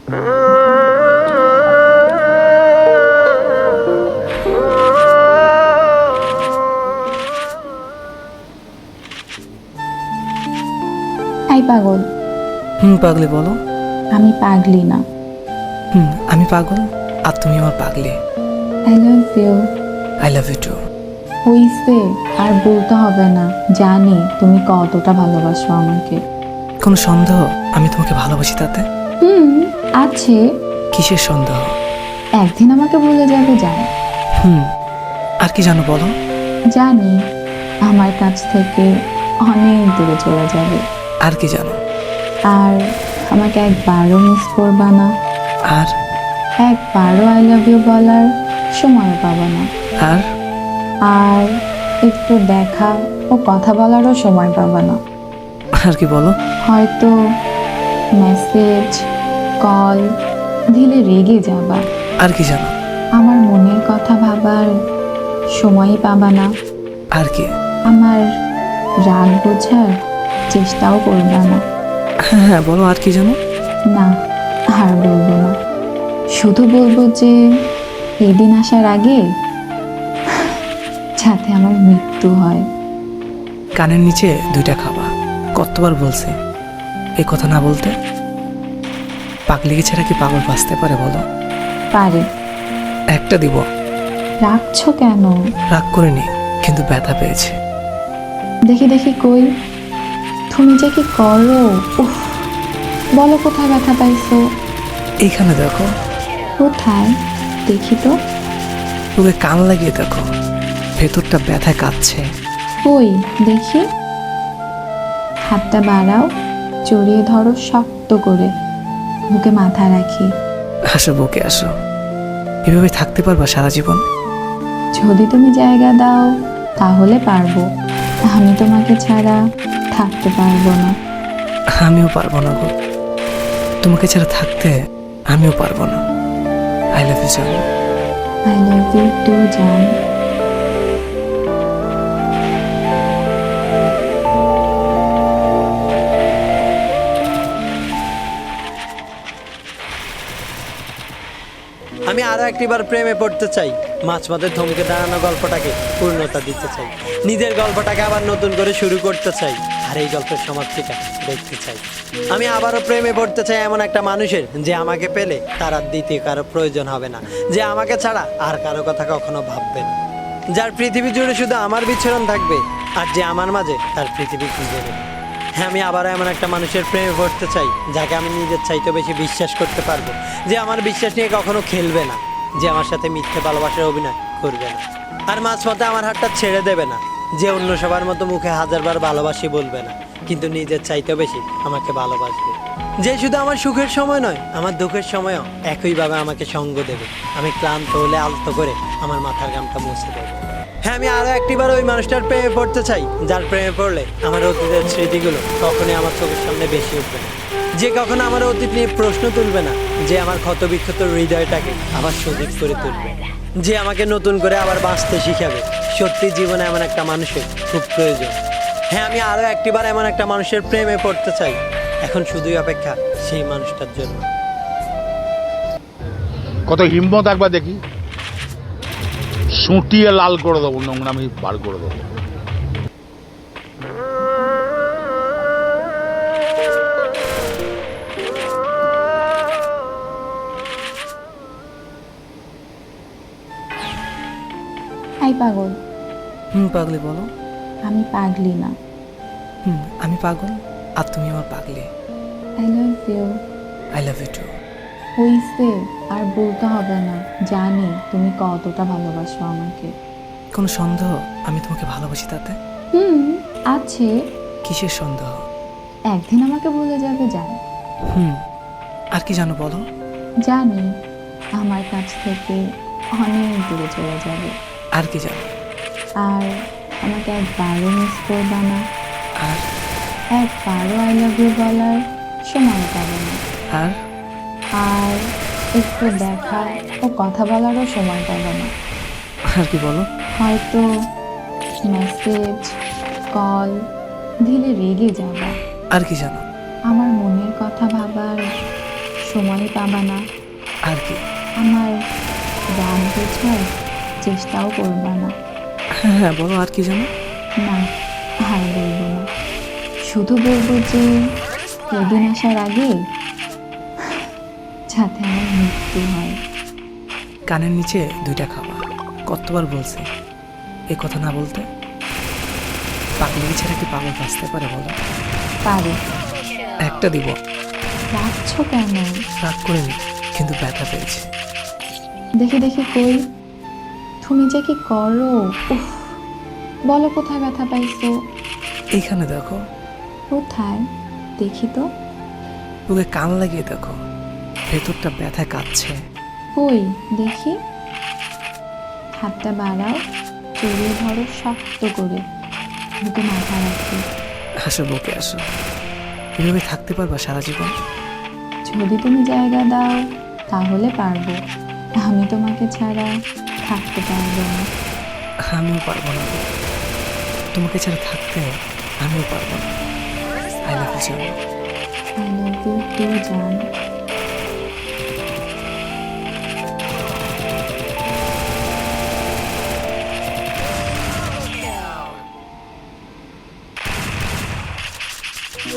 I পাগল। পাগলি বলো। আমি পাগলি না। আমি পাগল আর তুমি আমার পাগলি। I love you. I love you too. হইছে, আর বলতে হবে না, জানি তুমি কতটা ভালোবাসো আমাকে। কোনো সন্দেহ আমি তোমাকে ভালোবাসি তাতে? আছে। কিসের সন্দেহ? একদিন আমাকে ভুলে যাবে জানি। আর কি জানো বলো? জানি আমার কাছ থেকে অনেক দূরে চলে যাবে। আর কি জানো? আর আমাকে একবারও মিস করবা না। আর একবারও আই লাভ ইউ বলার সময় পাবা না। আর আর একটু দেখা ও কথা বলারও সময় পাবা না। আর কি বলো? হয়তো মেসেজ কল দিলে রেগে যাবা। আর কি জানো? আমার মনের কথা ভাবার সময়ই পাবা না। আর কি? আমার রাগ বোঝার চেষ্টাও করবা না। হ্যাঁ বলো, আর কি জানো? না, আর বলবো না। শুধু বলবো যে এই দিন আসার আগে যাতে আমার মৃত্যু হয়। কানের নিচে দুইটা খাবা। কতবার বলছি এই কথা না বলতে? পাগলিকে ছাড়া কি পাগল বাঁচতে পারে বলো? পারে। একটা দিব। রাখছো কেন? রাগ করিনি, কিন্তু ব্যথা পেয়েছে। দেখি দেখি কই, তুমি যে কি করো। উফ, বলো কোথায় ব্যথা পাইছো? এইখানে দেখো। কোথায় দেখি তো। তোকে কান লাগিয়ে দেখো, ভেতরটা ব্যথায় কাঁপছে। কই দেখি। হাতটা বাড়াও, জড়িয়ে ধরো শক্ত করে, বুকে মাথা রাখি। আসো বুকে আসো। এভাবে থাকতে পারবা সারা জীবন? যদি তুমি জায়গা দাও তাহলে পারবো। আমি তোমাকে ছাড়া থাকতে পারবো না। আমিও পারবো না গো, তোমাকে ছাড়া থাকতে আমিও পারবো না। আই লাভ ইউ জান। আই লাভ ইউ টু জান। আমি আরো একটিবার প্রেমে পড়তে চাই। মাঝ পথে থমকে দাঁড়ানো গল্পটাকে পূর্ণতা দিতে চাই। নিজের গল্পটাকে আবার নতুন করে শুরু করতে চাই। আর এই গল্পের সমাপ্তিটা দেখতে চাই। আমি আবারও প্রেমে পড়তে চাই এমন একটা মানুষের, যে আমাকে পেলে তার আর দ্বিতীয় কারো প্রয়োজন হবে না, যে আমাকে ছাড়া আর কারো কথা কখনো ভাববে না, যার পৃথিবী জুড়ে শুধু আমার বিচরণ থাকবে, আর যে আমার মাঝে তার পৃথিবী খুঁজে নেবে। হ্যাঁ, আমি আবারও এমন একটা মানুষের প্রেমে পড়তে চাই, যাকে আমি নিজের চাইতে বেশি বিশ্বাস করতে পারবো, যে আমার বিশ্বাস নিয়ে কখনো খেলবে না, যে আমার সাথে মিথ্যে ভালোবাসার অভিনয় করবে না, আর মাঝপথে আমার হাতটা ছেড়ে দেবে না, যে অন্য সবার মতো মুখে হাজারবার ভালোবাসি বলবে না, কিন্তু নিজের চাইতে বেশি আমাকে ভালোবাসবে, যে শুধু আমার সুখের সময় নয়, আমার দুঃখের সময়ও একইভাবে আমাকে সঙ্গ দেবে। আমি ক্লান্ত হলে আলতো করে আমার মাথার ঘামটা মুছে দেবে। হ্যাঁ, আমি আরো একটিবার ওই মানুষটার প্রেমে পড়তে চাই, যার প্রেমে পড়লে আমার অতীতের স্মৃতিগুলো কখনোই আমার চোখের সামনে বেশি উঠবে না, যে কখনো আমার অতীত নিয়ে প্রশ্ন তুলবে না, যে আমার ক্ষতবিক্ষত হৃদয়টাকে আবার সজীব করে তুলবে, যে আমাকে নতুন করে আবার বাঁচতে শিখাবে। সত্যি জীবনে এমন একটা মানুষের খুব প্রয়োজন। হ্যাঁ, আমি আরো একটিবার এমন একটা মানুষের প্রেমে পড়তে চাই। এখন শুধুই অপেক্ষা সেই মানুষটার জন্য। কত হিম্মত একবার দেখি, সুটিয়ে লাল করে দেবো, নোংরামি বার করে দেবো। আই পাগল। পাগলি বলো। আমি পাগলি না। আমি পাগল আর তুমি আমার পাগলি। I love you. I love you too. হইছে, আর বলতে হবে না, জানি তুমি কতটা ভালোবাসো আমাকে। কোনো সন্দেহ আমি তোমাকে ভালোবাসি তাতে? আছে। কিসের সন্দেহ? একদিন আমাকে ভুলে যাবে জানি। আর কি জানো বলো? জানি আমার কাছ থেকে অনেক দূরে চলে যাবে। আর কি জানো? আর আমাকে একবারও মিস করবা না। আর একবারও আই লাভ ইউ বলার সময় পাবে না। আর আর একটু দেখা ও কথা বলারও সময় পাবে না। আর কি বলো? হয়তো মেসেজ কল দিলে রেগে যাবা। আর কি জানো? আমার মনের কথা ভাবার সময়ই পাবা না, আর কি? আমার রাগ বোঝার চেষ্টাও করবা না। হ্যাঁ হ্যাঁ, বলো আর কি জানো? না, আর বলবো না। শুধু বলবো যে এদিন আসার আগে যাতে আমার মৃত্যু হয়। কানের নিচে দুইটা খাওয়া, কতবার বলছে এই কথা না বলতে? পাগলি ছাড়া কি পাগল বাঁচতে পারে বলো? পারে। একটা দিব। রাখছো কেন? রাগ করিনি, কিন্তু ব্যথা পেয়েছি। দেখি দেখি কই, তুমি যে কি করো! উফ, বলো কোথায় ব্যথা পাইছো? এইখানে দেখো। কোথায় দেখি তো। তোকে কান লাগিয়ে দেখো, ভেতরটা ব্যথায় কাঁদছে। কই দেখি। হাতটা বাড়াও, জড়িয়ে ধরো শক্ত করে, বুকে মাথা রাখি। আসো বুকে আসো। এভাবে থাকতে পারবা সারা জীবন? যদি তুমি জায়গা দাও তাহলে পারবো, আমি তোমাকে ছাড়া থাকতে পারবো না। আমিও পারবো না গো। তোমাকে ছাড়া থাকতে আমিও পারবো না। আই লাভ ইউ জানো। আই লাভ ইউ টু জান।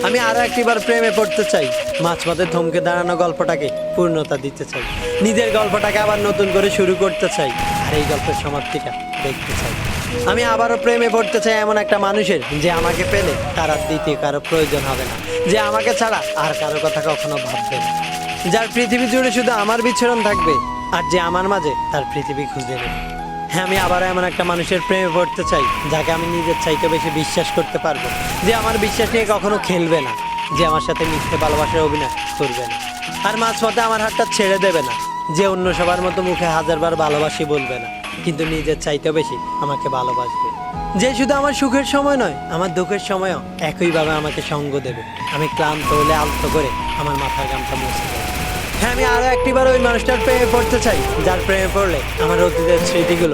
আমি আরো একটিবার প্রেমে পড়তে চাই, মাঝপথে থমকে দাঁড়ানো গল্পটাকে পূর্ণতা দিতে চাই, নিজের গল্পটাকে আবার নতুন করে শুরু করতে চাই, আর এই গল্পের সমাপ্তিটা দেখতে চাই। আমি আবারও প্রেমে পড়তে চাই এমন একটা মানুষের, যে আমাকে পেলে তার আর দ্বিতীয় কারো প্রয়োজন হবে না, যে আমাকে ছাড়া আর কারো কথা কখনো ভাববে না, যার পৃথিবী জুড়ে শুধু আমার বিচরণ থাকবে, আর যে আমার মাঝে তার পৃথিবী খুঁজে নেবে। হ্যাঁ, আমি আবার এমন একটা মানুষের প্রেমে পড়তে চাই, যাকে আমি নিজের চাইতে বেশি বিশ্বাস করতে পারবো, যে আমার বিশ্বাস নিয়ে কখনো খেলবে না, যে আমার সাথে মিথ্যে ভালোবাসার অভিনয় করবে না, আর মাঝপথে আমার হাতটা ছেড়ে দেবে না, যে অন্য সবার মতো মুখে হাজারবার ভালোবাসি বলবে না, কিন্তু নিজের চাইতেও বেশি আমাকে ভালোবাসবে, যে শুধু আমার সুখের সময় নয়, আমার দুঃখের সময়ও একইভাবে আমাকে সঙ্গ দেবে। আমি ক্লান্ত হলে আলতো করে আমার মাথার গামটা মুছে দেবে। হ্যাঁ, আমি আরো একটিবার ওই মানুষটার প্রেমে পড়তে চাই, যার প্রেমে পড়লে আমার অতীতের স্মৃতিগুলো